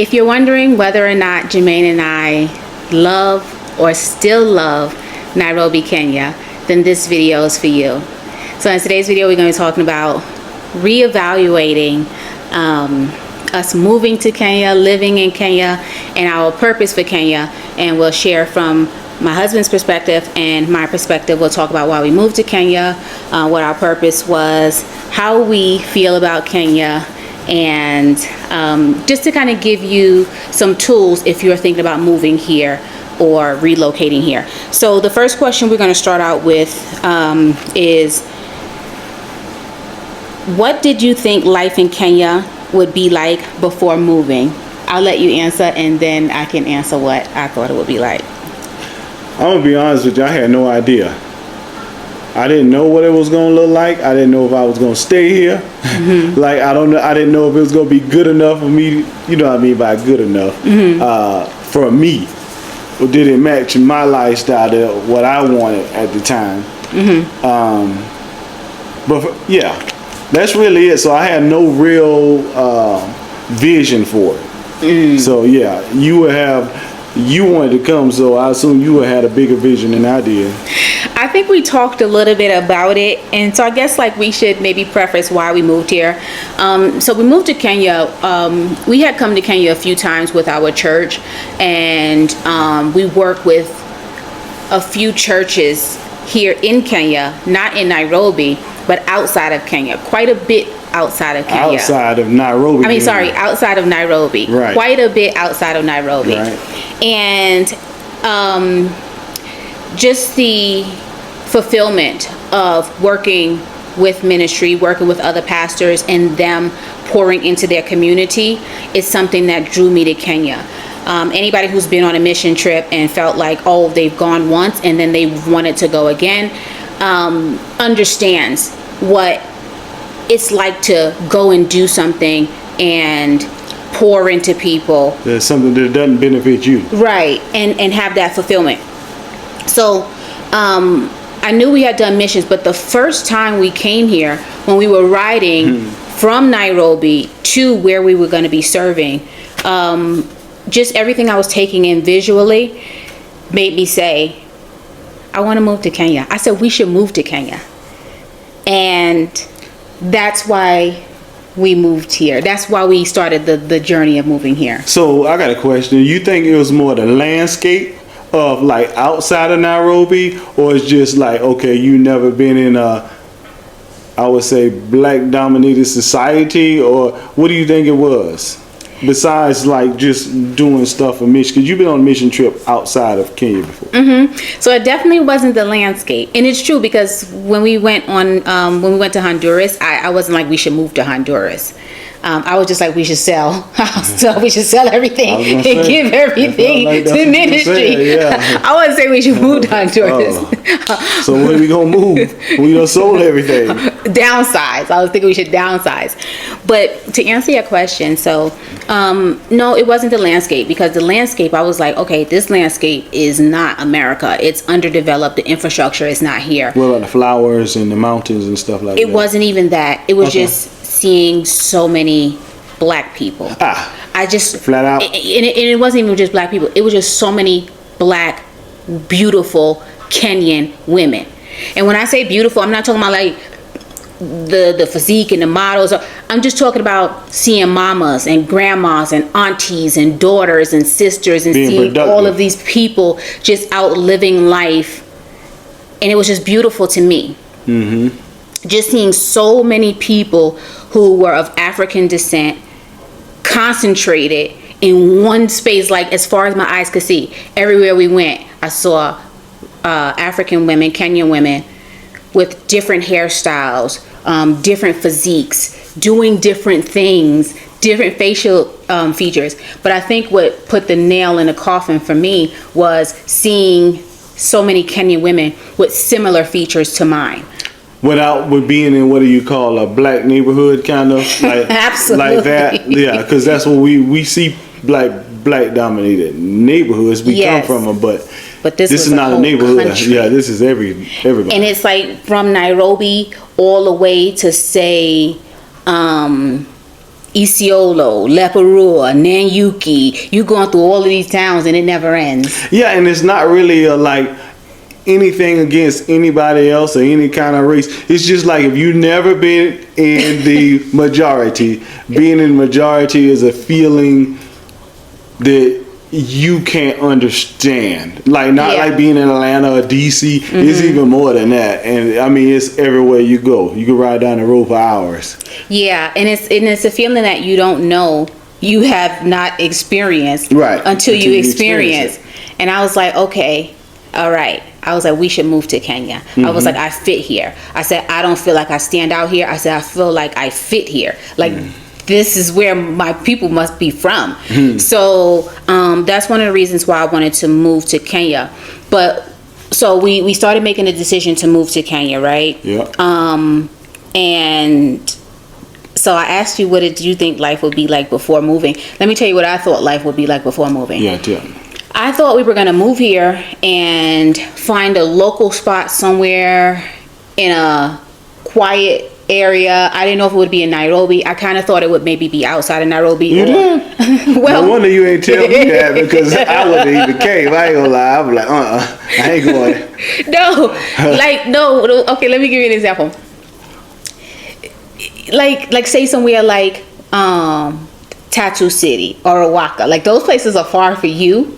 If you're wondering whether or not Jermaine and I love or still love Nairobi, Kenya, then this video is for you. So in today's video, we're going to be talking about reevaluating us moving to Kenya, living in Kenya, and our purpose for Kenya. And we'll share from my husband's perspective and my perspective. We'll talk about why we moved to Kenya, what our purpose was, how we feel about Kenya, and just to kind of give you some tools if you're thinking about moving here or relocating here. So the first question we're going to start out with is, what did you think life in Kenya would be like before moving? I'll let you answer, and then I can answer what I thought it would be like. I'm gonna be honest with you, I had no idea. I didn't know what it was gonna look like. I didn't know if I was gonna stay here. Mm-hmm. Like, I didn't know if it was gonna be good enough for me. You know what I mean by good enough, for me. Or did it match my lifestyle, what I wanted at the time? Yeah, that's really it. So I had no real vision for it. So yeah, you wanted to come, so I assume you had a bigger vision than I did. I think we talked a little bit about it, and so I guess like we should maybe preface why we moved here. So we moved to Kenya. We had come to Kenya a few times with our church, and we work with a few churches here in Kenya, not in Nairobi, but outside of Kenya, quite a bit outside of Kenya. Outside of Nairobi. Outside of Nairobi. Right. Quite a bit outside of Nairobi. Right. And just the fulfillment of working with ministry, working with other pastors, and them pouring into their community is something that drew me to Kenya. Anybody who's been on a mission trip and felt like, oh, they've gone once and then they wanted to go again, understands what it's like to go and do something and pour into people. There's something that doesn't benefit you. Right, and have that fulfillment. So I knew we had done missions, but the first time we came here, when we were riding from Nairobi to where we were going to be serving, just everything I was taking in visually made me say, I want to move to Kenya. I said, we should move to Kenya. And that's why we moved here. That's why we started the journey of moving here. So I got a question. You think it was more the landscape of like outside of Nairobi, or it's just like, okay, you never been in a, I would say, black dominated society, or what do you think it was? Besides like just doing stuff for mission, because you've been on a mission trip outside of Kenya before. So it definitely wasn't the landscape, and it's true because when we went to Honduras, I wasn't like we should move to Honduras. I was just like, we should sell. We should sell everything and give everything to ministry. I wasn't saying we should move to Honduras. So when we gonna move? We done sold everything. Downsize. I was thinking we should downsize. But to answer your question, so no, it wasn't the landscape, because the landscape, I was like, okay, this landscape is not America. It's underdeveloped. The infrastructure is not here. What about the flowers and the mountains and stuff like that? It wasn't even that. It was just seeing so many black people. I just flat out. And it wasn't even just black people. It was just so many black, beautiful Kenyan women. And when I say beautiful, I'm not talking about like the physique and the models. I'm just talking about seeing mamas and grandmas and aunties and daughters and sisters and being seeing productive. all of these people just out living life. And it was just beautiful to me. Just seeing so many people who were of African descent concentrated in one space, like as far as my eyes could see. Everywhere we went, I saw African women, Kenyan women with different hairstyles, different physiques, doing different things, different facial features. But I think what put the nail in the coffin for me was seeing so many Kenyan women with similar features to mine. With being in, what do you call, a black neighborhood, kind of like Absolutely. Like that, yeah, because that's what we see black dominated neighborhoods we come from them, but this is not a neighborhood. Country. Yeah, this is everybody. And it's like from Nairobi all the way to say Isiolo, Leparua, Nanyuki. You going through all of these towns and it never ends. Yeah, and it's not really like anything against anybody else or any kind of race. It's just like if you've never been in the majority, being in the majority is a feeling that you can't understand. Like not like being in Atlanta or DC. It's even more than that. And I mean, it's everywhere you go. You can ride down the road for hours. Yeah, and it's a feeling that you don't know, you have not experienced until you experience. And I was like, okay, all right. I was like, we should move to Kenya. I was like, I fit here. I said, I don't feel like I stand out here. I said, I feel like I fit here. Like this is where my people must be from. So that's one of the reasons why I wanted to move to Kenya. But so we started making a decision to move to Kenya, right? Yeah. And so I asked you, what did you think life would be like before moving? Let me tell you what I thought life would be like before moving. Yeah, tell me. I thought we were going to move here and find a local spot somewhere in a quiet area. I didn't know if it would be in Nairobi. I kind of thought it would maybe be outside of Nairobi. You did? Well, no wonder you ain't tell me that, because I wouldn't even came. I ain't gonna lie. I'm like, I ain't going. No. Okay, let me give you an example. Like say somewhere like Tattoo City or Owaka. Like those places are far for you.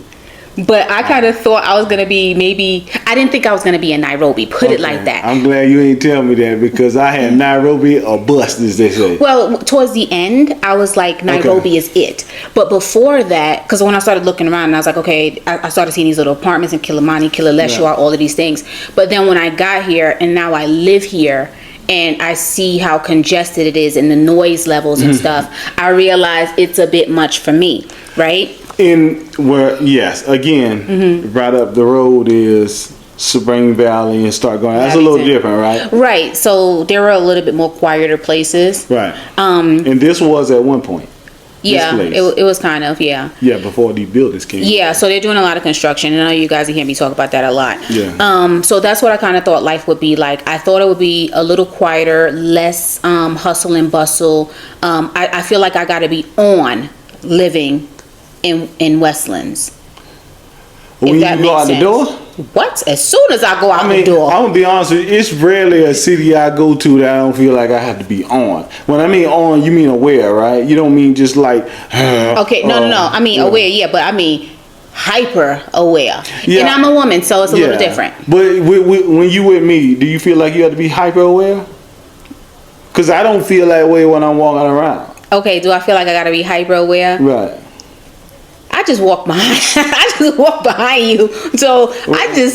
But I kind of thought I was going to be I didn't think I was going to be in Nairobi. Put it like that. I'm glad you ain't tell me that, because I had Nairobi or bust, as they say. Well, towards the end, I was like, Nairobi is it. But before that, because when I started looking around, I was like, okay, I started seeing these little apartments in Kilimani, Kileleshwa, all of these things. But then when I got here and now I live here, and I see how congested it is and the noise levels and stuff, I realized it's a bit much for me, right? Yes, again, right up the road is Spring Valley and start going. That's a little different, right? Right. So there were a little bit more quieter places. Right. And this was at one point. Yeah, it was kind of, yeah. Yeah, before these buildings came. Yeah, so they're doing a lot of construction, and I know you guys hear me talk about that a lot. Yeah. So that's what I kind of thought life would be like. I thought it would be a little quieter, less hustle and bustle. I feel like I got to be on living in Westlands. When you go out the door? What? As soon as I go out the door. I'm gonna be honest with you, it's rarely a city I go to that I don't feel like I have to be on. When I mean on, you mean aware, right? You don't mean just like okay, no. I mean aware, yeah, but I mean hyper aware. Yeah. And I'm a woman, so it's a little different. But when you with me, do you feel like you have to be hyper aware? Because I don't feel that way when I'm walking around. Okay, do I feel like I gotta be hyper aware? Right. I just walk behind you. So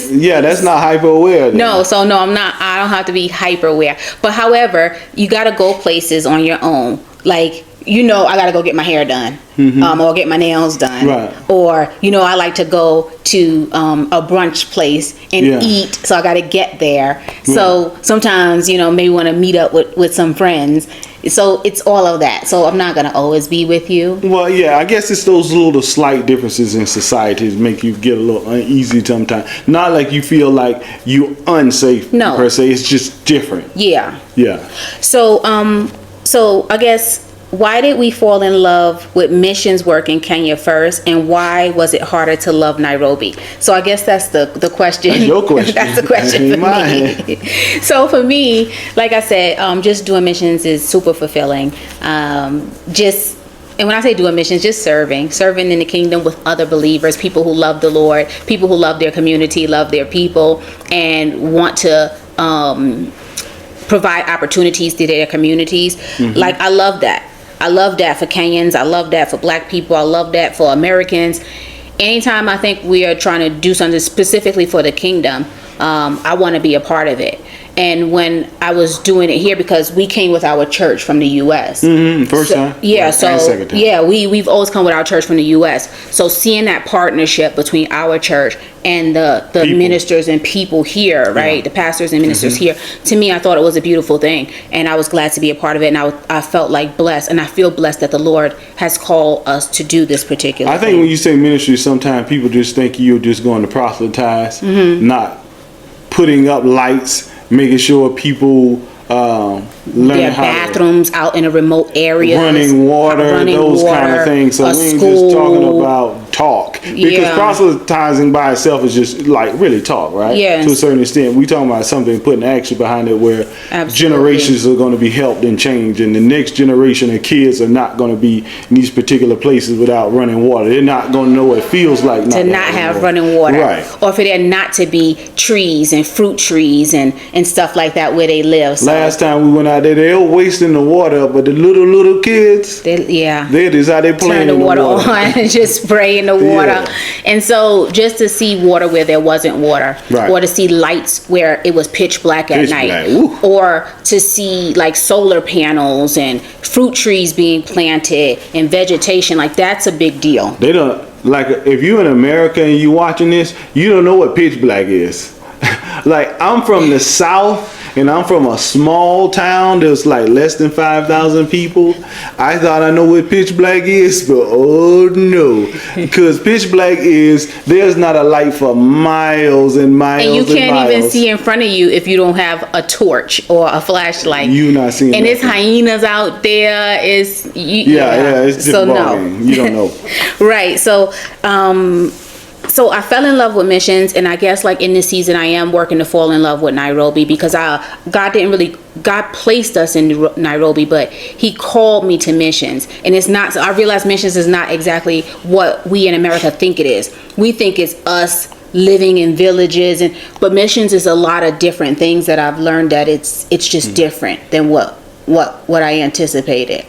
yeah, that's not hyper aware. No, I'm not. I don't have to be hyper aware. But however, you got to go places on your own. Like, I got to go get my hair done, or get my nails done, right. Or I like to go to a brunch place and eat. So I got to get there. Yeah. So sometimes maybe want to meet up with some friends. So it's all of that. So I'm not going to always be with you. Well, yeah, I guess it's those little slight differences in society that make you get a little uneasy sometimes. Not like you feel like you unsafe per se. It's just different. Yeah. Yeah. So I guess, why did we fall in love with missions work in Kenya first, and why was it harder to love Nairobi? So I guess that's the question. That's your question. That's the question for me. So for me, like I said, just doing missions is super fulfilling. And when I say doing missions, just serving in the kingdom with other believers, people who love the Lord, people who love their community, love their people, and want to provide opportunities to their communities. Like, I love that. I love that for Kenyans. I love that for Black people. I love that for Americans. Anytime I think we are trying to do something specifically for the kingdom, I want to be a part of it. And when I was doing it here, because we came with our church from the U.S. First time? Yeah, and second time. Yeah, we've always come with our church from the U.S. So seeing that partnership between our church and the ministers and people here, right? The pastors and ministers here, to me, I thought it was a beautiful thing. And I was glad to be a part of it. And I felt like blessed. And I feel blessed that the Lord has called us to do this particular thing. I think when you say ministry, sometimes people just think you're just going to proselytize, not putting up lights, making sure people their bathrooms out in a remote area, running water, those kind of things. So we ain't just talking about talk, because proselytizing by itself is just like really talk, right? Yeah. To a certain extent, we talking about something, putting action behind it, where generations are going to be helped and changed, and the next generation of kids are not going to be in these particular places without running water. They're not going to know what it feels like to not have running water, right? Or for there not to be trees and fruit trees and stuff like that where they live. So last time we went out there, they were wasting the water, but the little kids, they just out there playing turn the water on and just spray in the water. And so just to see water where there wasn't water, or to see lights where it was pitch black at night, or to see like solar panels and fruit trees being planted and vegetation, like that's a big deal. They don't, like, if you're in America and you watching this, you don't know what pitch black is. Like, I'm from the South, and I'm from a small town that's like less than 5,000 people. I thought I know what pitch black is, but oh no, because pitch black is, there's not a light for miles and miles and you can't miles. even see in front of you if you don't have a torch or a flashlight. You not seeing and nothing. it's hyenas out there. It's it's just so you don't know. Right. So I fell in love with missions, and I guess like in this season I am working to fall in love with Nairobi, because God placed us in Nairobi, but he called me to missions. And it's not, I realize missions is not exactly what we in America think it is. We think it's us living in villages, but missions is a lot of different things that I've learned that it's just different than what I anticipated.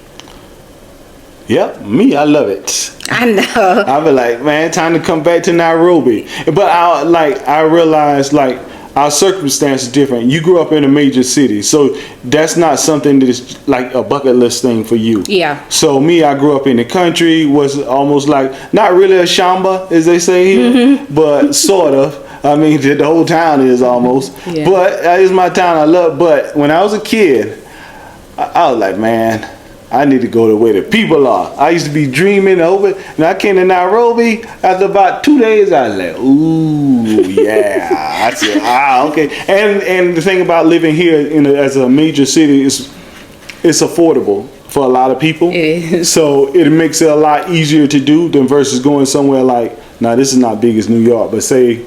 Yep, I love it. I know. I be like, man, time to come back to Nairobi. But I realized like our circumstance is different. You grew up in a major city, so that's not something that is like a bucket list thing for you. Yeah. So I grew up in the country, was almost like, not really a shamba, as they say here, but sort of. I mean, the whole town is almost. But that is my town I love. But when I was a kid, I was like, man, I need to go to where the people are. I used to be dreaming over, and I came to Nairobi. After about 2 days, I was like, ooh, yeah. I said, okay. And the thing about living here as a major city is it's affordable for a lot of people. It is. So it makes it a lot easier to do than versus going somewhere like, now this is not big as New York, but say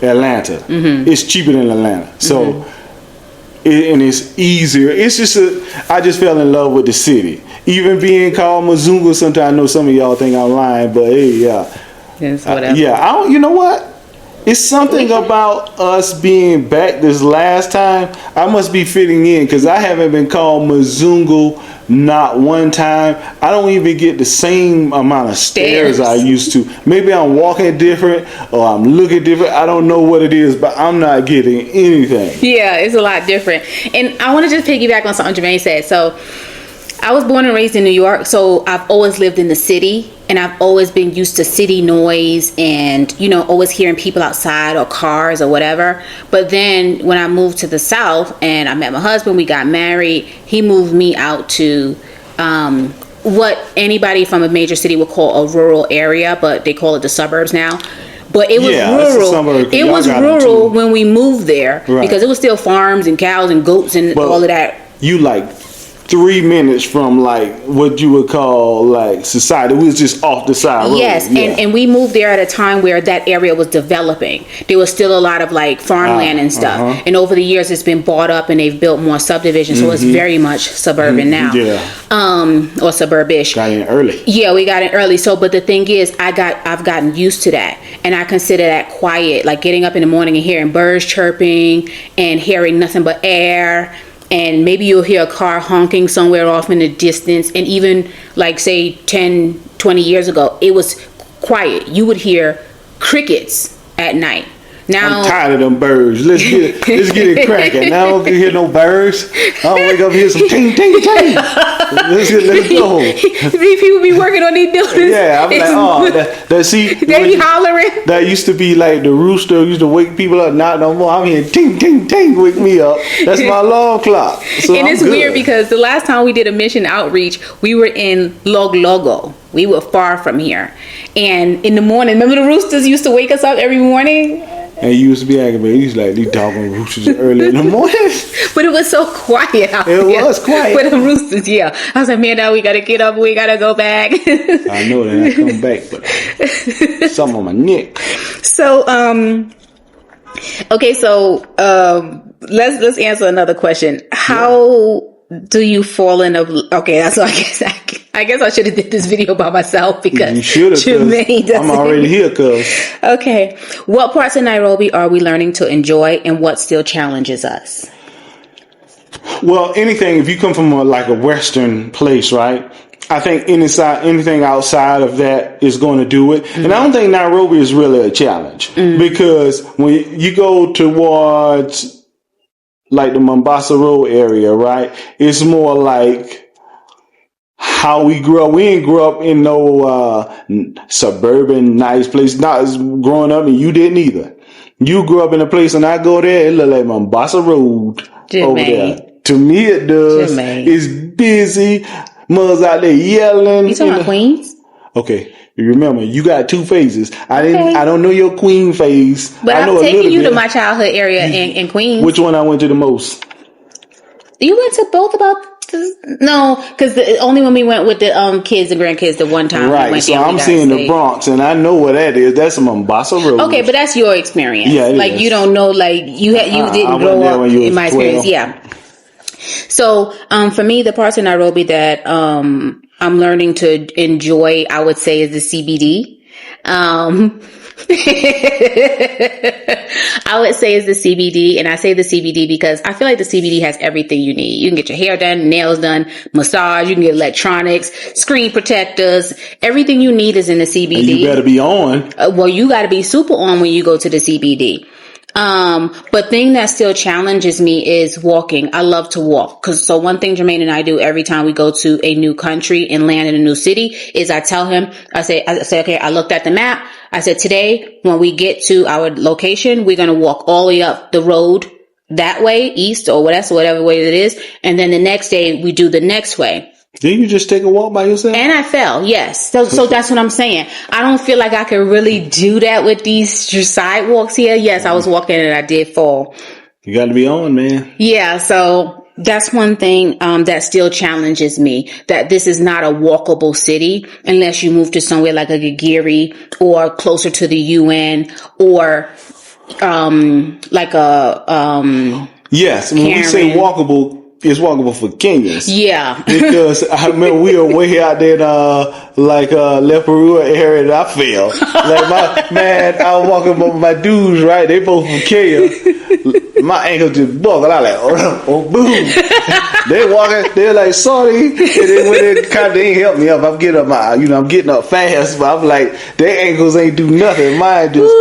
Atlanta. It's cheaper than Atlanta. So. And it's easier. It's just I just fell in love with the city. Even being called Mzungu, sometimes I know some of y'all think I'm lying, but hey, whatever. You know what? It's something about us being back this last time. I must be fitting in, because I haven't been called Mzungu not one time. I don't even get the same amount of stares I used to. Maybe I'm walking different or I'm looking different. I don't know what it is, but I'm not getting anything. Yeah, it's a lot different. And I want to just piggyback on something Jermaine said. So I was born and raised in New York, so I've always lived in the city, and I've always been used to city noise and, always hearing people outside or cars or whatever. But then when I moved to the South and I met my husband, we got married, he moved me out to what anybody from a major city would call a rural area, but they call it the suburbs now. But it was rural. It was rural when we moved there, because it was still farms and cows and goats and all of that. You like 3 minutes from like what you would call like society. We was just off the side road. Yes, and we moved there at a time where that area was developing. There was still a lot of like farmland and stuff. And over the years it's been bought up and they've built more subdivisions, so it's very much suburban now. Or suburbish. Got in early. Yeah, we got in early. So but the thing is I've gotten used to that, and I consider that quiet, like getting up in the morning and hearing birds chirping and hearing nothing but air. And maybe you'll hear a car honking somewhere off in the distance. And even like say 10, 20 years ago, it was quiet. You would hear crickets at night. Now, I'm tired of them birds. Let's get it cracking. Now I don't hear no birds. I'll wake up and hear some ting, ting, ting. Let's go. People be working on these buildings. Yeah, I'm like, they be hollering. That used to be like the rooster used to wake people up. Not no more. I'm hearing ting, ting, ting, wake me up. That's my alarm clock. So and it's weird because the last time we did a mission outreach, we were in Logo. We were far from here. And in the morning, remember the roosters used to wake us up every morning? And you used to be aggravated. He's like, these doggone roosters early in the morning. But it was so quiet out there. It was quiet. For the roosters, yeah. I was like, man, now we got to get up. We got to go back. I know that I come back, but some on my neck. So, okay, so let's answer another question. How do you fall in love? Okay, that's what I guess I should have did this video by myself because you should have. I'm already here, cuz. Okay, what parts of Nairobi are we learning to enjoy, and what still challenges us? Well, if you come from a Western place, right? I think anything outside of that is going to do it. Mm-hmm. And I don't think Nairobi is really a challenge because when you go towards like the Mombasa Road area, right? It's more like how we grew up. We ain't grew up in no suburban nice place. Not as growing up, and you didn't either. You grew up in a place, and I go there, it look like Mombasa Road over there. To me, it does. It's busy. Mothers out there yelling. You talking about Queens? Okay. You remember, you got two phases. I don't know your Queen phase. But I'm taking you to my childhood area in Queens. Which one I went to the most? You went to both No, because only when we went with the kids and grandkids the one time. Right, we went so there, I'm seeing the Bronx, and I know what that is. That's Mombasa Road. Okay, but that's your experience. Yeah, like you don't know, like you didn't grow up in my 12. experience. Yeah. So, for me, the parts of Nairobi that I'm learning to enjoy, I would say, is the CBD. I would say is the CBD, and I say the CBD because I feel like the CBD has everything you need. You can get your hair done, nails done, massage, you can get electronics, screen protectors, everything you need is in the CBD. And you better be on. Well, you got to be super on when you go to the CBD. But thing that still challenges me is walking. I love to walk. So one thing Jermaine and I do every time we go to a new country and land in a new city is I tell him, I say, okay, I looked at the map. I said, today, when we get to our location, we're going to walk all the way up the road that way, east or whatever way it is. And then the next day we do the next way. Didn't you just take a walk by yourself? And I fell, yes. So that's what I'm saying. I don't feel like I can really do that with these sidewalks here. Yes, I was walking and I did fall. You got to be on, man. Yeah, so that's one thing that still challenges me, that this is not a walkable city unless you move to somewhere like a Gigiri or closer to the UN or like a yes, when we say walkable, it's walkable for Kenyans. Yeah. Because I remember we were way out there Leparua area and I fell. I was walking with my dudes, right? They both from Kenya. My ankle just buckled. I like, boom. They walking, they're like, sorry. And then when they ain't help me up, I'm getting up fast, but I'm like, their ankles ain't do nothing. Mine just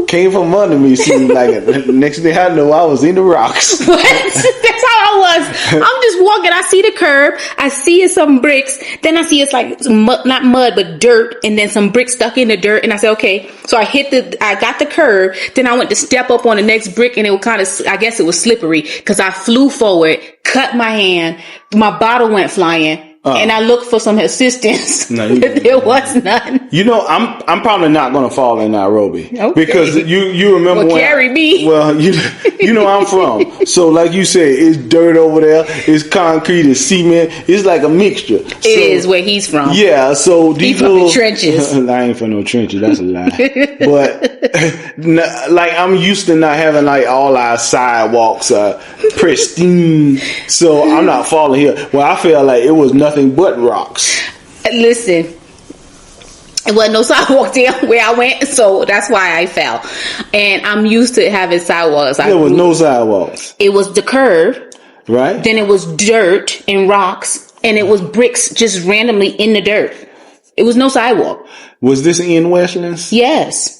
came from under me. Seemed like it. Next thing I know, I was in the rocks. What? That's how I was. I'm just walking. I see the curb. I see some bricks. Then I see it's like not mud, but dirt. And then some bricks stuck in the dirt. And I said, okay. So I got the curb. Then I went to step up on the next brick and it was I guess it was slippery because I flew forward, cut my hand. My bottle went flying. And I looked for some assistance. No, there was none. I'm probably not going to fall in Nairobi. Okay. Because you remember when carry me. Well, I'm from. So like you said, it's dirt over there. It's concrete. It's cement. It's like a mixture. It is where he's from. Yeah. So he's from the trenches. I ain't from no trenches. That's a lie. But like I'm used to not having like all our sidewalks pristine. So I'm not falling here. Well, I feel like it was nothing but rocks. Listen, it wasn't no sidewalk there where I went, so that's why I fell. And I'm used to having sidewalks. There was no sidewalks. It was the curve, right? Then it was dirt and rocks, and it was bricks just randomly in the dirt. It was no sidewalk. Was this in Westlands? Yes.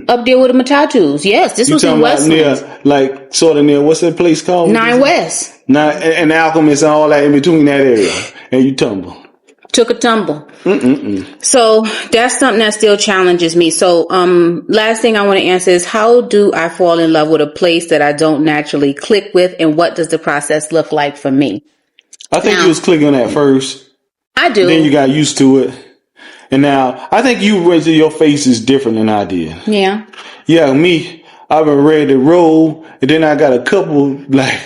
Up there with the Matatus. Yes, this was in Westlands. Near, what's that place called? 9 West. And Alchemist and all that in between that area. And you tumble. Took a tumble. So that's something that still challenges me. So last thing I want to answer is, how do I fall in love with a place that I don't naturally click with, and what does the process look like for me? I think you was clicking at first. I do. Then you got used to it. And now, I think your face is different than I did. Yeah. Yeah, me, I've been ready to roll, and then I got a couple like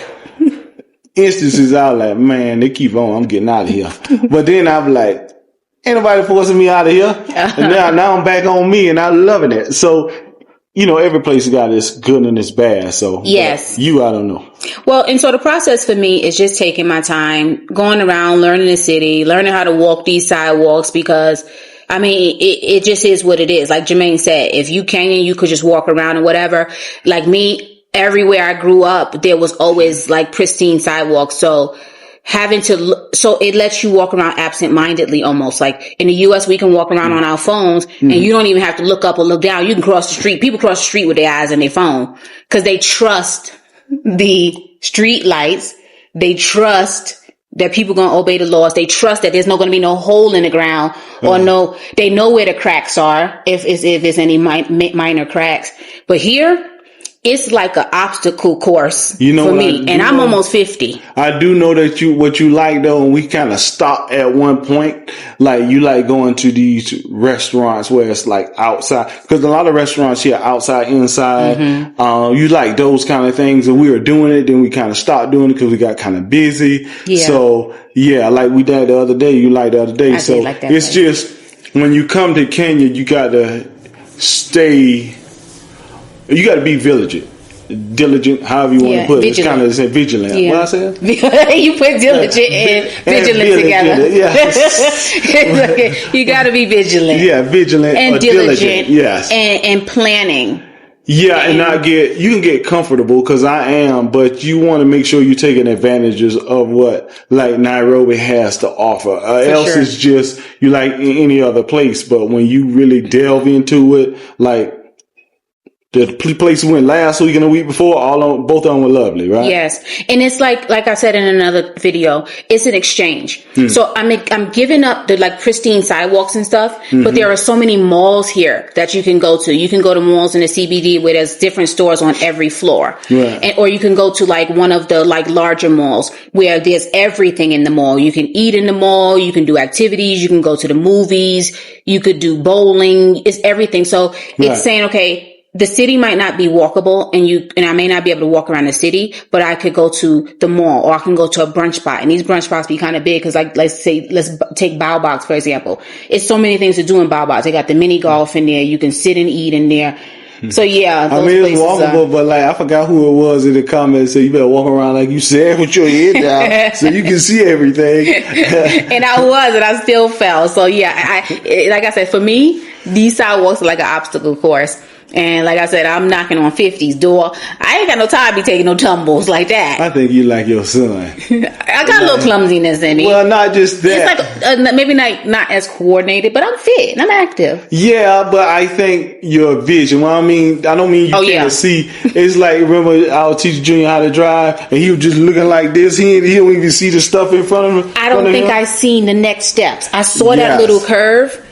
instances. I was like, man, they keep on. I'm getting out of here. But then I'm like, ain't nobody forcing me out of here. And now I'm back on me, and I'm loving it. So, every place got its good and its bad. So yes, I don't know. Well, and so the process for me is just taking my time, going around, learning the city, learning how to walk these sidewalks, because it just is what it is. Like Jermaine said, if you Kenyan, you could just walk around and whatever. Like me, everywhere I grew up, there was always like pristine sidewalks. So it lets you walk around absent-mindedly almost. Like in the U.S., we can walk around on our phones and you don't even have to look up or look down. You can cross the street. People cross the street with their eyes on their phone because they trust the street lights. They trust that people going to obey the laws. They trust that there's not going to be no hole in the ground or they know where the cracks are if it's any minor cracks. But here, it's like an obstacle course for me, and I'm almost 50. I do know that what you like though, and we kind of stopped at one point. Like you like going to these restaurants where it's like outside, because a lot of restaurants here outside, inside. Mm-hmm. You like those kind of things, and we were doing it, then we kind of stopped doing it because we got kind of busy. Yeah. So yeah, like we did the other day. You like the other day, so like it's just when you come to Kenya, you got to stay. You got to be diligent, however you want to put it. It's kind of the same, vigilant. Yeah. What I said? You put diligent and vigilant together. Yeah. You got to be vigilant. Yeah, vigilant and or diligent. Yes. And planning. Yeah, and you can get comfortable because I am, but you want to make sure you're taking advantages of what like Nairobi has to offer. Else it's just you like in any other place. But when you really delve into it, like, the place we went last week and the week before, both of them were lovely, right? Yes. And it's like I said in another video, it's an exchange. So I'm giving up the like pristine sidewalks and stuff, but there are so many malls here that you can go to. You can go to malls in the CBD where there's different stores on every floor. Right. Or you can go to like one of the like larger malls where there's everything in the mall. You can eat in the mall, you can do activities, you can go to the movies, you could do bowling, it's everything. So it's saying, okay, the city might not be walkable and I may not be able to walk around the city, but I could go to the mall or I can go to a brunch spot. And these brunch spots be kind of big because like, let's take Bao Box, for example. It's so many things to do in Bao Box. They got the mini golf in there. You can sit and eat in there. So yeah, it's walkable, but like I forgot who it was in the comments. So you better walk around like you said with your head down so you can see everything. And I still fell. So yeah, like I said, for me, these sidewalks are like an obstacle course. And like I said, I'm knocking on 50's door. I ain't got no time to be taking no tumbles like that. I think you like your son. I got a little clumsiness in me. Well, not just that. It's like maybe not as coordinated, but I'm fit and I'm active. Yeah, but I think your vision. Well, I don't mean you can't see. It's like, remember our teacher Junior how to drive, and he was just looking like this. He don't even see the stuff in front of him. I don't think I seen the next steps. I saw that little curve.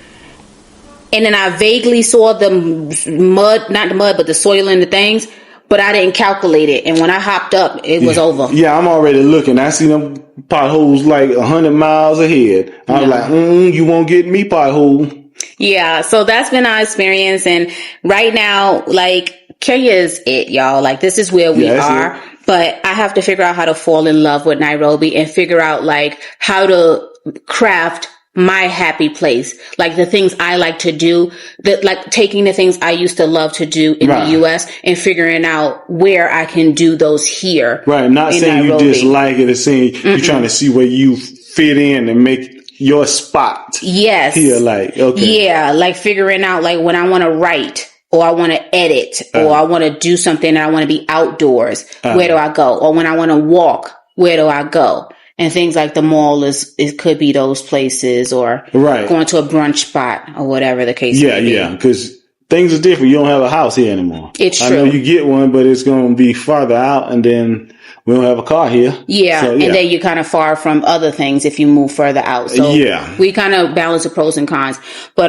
And then I vaguely saw the mud, not the mud, but the soil and the things, but I didn't calculate it. And when I hopped up, it was over. Yeah, I'm already looking. I see them potholes like 100 miles ahead. I'm like, you won't get me pothole. Yeah, so that's been our experience. And right now, like, Kenya is it, y'all. Like, this is where we are. But I have to figure out how to fall in love with Nairobi and figure out, like, how to craft my happy place, like the things I like to do, like taking the things I used to love to do in the U.S. and figuring out where I can do those here. Right. Not saying Nairobi. You dislike it, it's saying you're trying to see where you fit in and make your spot. Yes. Here, like, okay. Yeah. Like figuring out like when I want to write or I want to edit or I want to do something and I want to be outdoors. Where do I go? Or when I want to walk, where do I go? And things like the mall it could be those places or going to a brunch spot or whatever the case may be. Yeah, because things are different. You don't have a house here anymore. It's true. I know you get one, but it's going to be farther out and then we don't have a car here. Yeah, so, and then you're kind of far from other things if you move further out. So we kind of balance the pros and cons. But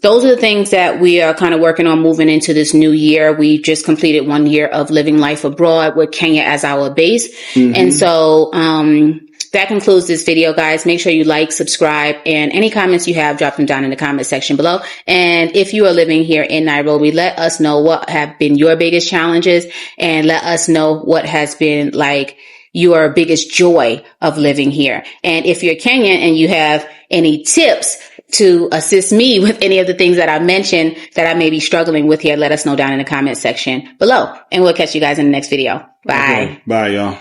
those are the things that we are kind of working on moving into this new year. We just completed 1 year of living life abroad with Kenya as our base. And so that concludes this video, guys. Make sure you like, subscribe, and any comments you have, drop them down in the comment section below. And if you are living here in Nairobi, let us know what have been your biggest challenges, and let us know what has been like your biggest joy of living here. And if you're Kenyan and you have any tips to assist me with any of the things that I mentioned that I may be struggling with here, let us know down in the comment section below. And we'll catch you guys in the next video. Bye. Okay. Bye, y'all.